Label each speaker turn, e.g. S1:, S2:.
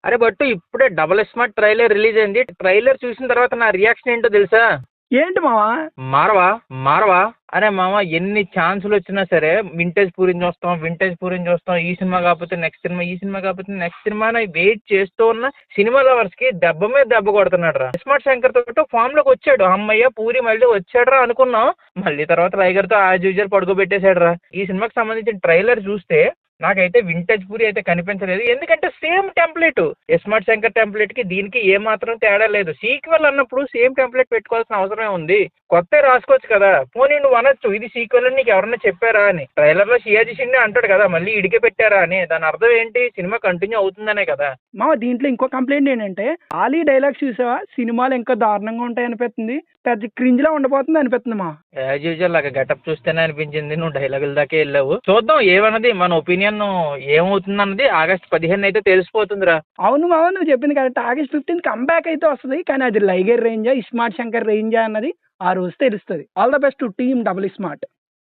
S1: అరే బట్టు ఇప్పుడే double smart trailer release అయింది. ట్రైలర్ చూసిన తర్వాత నా రియాక్షన్ ఏంటో తెలుసా?
S2: ఏంటి మావా?
S1: మారవా మారవా అరే మామ, ఎన్ని ఛాన్సులు వచ్చినా సరే వింటేజ్ పూరిని చూస్తాం, వింటేజ్ పూరిని చూస్తాం, ఈ సినిమా కాకపోతే నెక్స్ట్ సినిమా, ఈ సినిమా కాకపోతే నెక్స్ట్ సినిమా అని వెయిట్ చేస్తూ ఉన్న సినిమా లవర్స్ కి దెబ్బ మీద దెబ్బ కొడుతున్నాడు రా. స్మార్ట్ శంకర్ తో ఫామ్ లోకి వచ్చాడు, అమ్మయ్య పూరి మళ్ళీ వచ్చాడు రా అనుకున్నాం. మళ్ళీ తర్వాత టైగర్ తో యాజ్ యూజువల్ పడుకోబెట్టేశాడు రా. ఈ సినిమాకి సంబంధించిన ట్రైలర్ చూస్తే నాకైతే వింటేజ్ పూరి అయితే కనిపించలేదు. ఎందుకంటే same template, smart Shankar template కి దీనికి ఏ మాత్రం తేడా లేదు. సీక్వెల్ అన్నప్పుడు సేమ్ టెంప్లెట్ పెట్టుకోవాల్సిన అవసరమే ఉంది. కొత్త రాసుకోవచ్చు కదా. పోనీ నువ్వు అనొచ్చు ఇది సీక్వెల్ అని నీకు ఎవరన్నా చెప్పారా అని. ట్రైలర్ లో షియాజీ షిండే అంటాడు కదా మళ్ళీ ఇడికే పెట్టారా అని. దాని అర్థం ఏంటి? సినిమా కంటిన్యూ అవుతుందనే కదా.
S2: మామ దీంట్లో ఇంకో కంప్లైంట్ ఏంటంటే ఆలీ డైలాగ్స్ చూసావా, సినిమాలు ఇంకా దారుణంగా ఉంటాయి అనిపిస్తుంది. పెద్ద క్రింజ్ లా ఉండబోతుంది అనిపిస్తుంది మా.
S1: యాజ్ యూజువల్ లాగా గెటప్ చూస్తేనే అనిపించింది. నువ్వు డైలాగుల దాకే వెళ్ళావు. చూద్దాం ఏమన్నది మన ఒపీనియన్ ఏమవుతుంది అన్నది ఆగస్ట్ 15 అయితే తెలిసిపోతుందిరా.
S2: అవును మామ, నువ్వు చెప్పింది కరెక్ట్. ఆగస్ట్ 15 కంబ్యాక్ అయితే వస్తుంది, కానీ అది లైగర్ రేంజా ఇస్మార్ట్ శంకర్ రేంజా అన్నది ఆ రోజు తెలుస్తుంది. All the best to team double smart.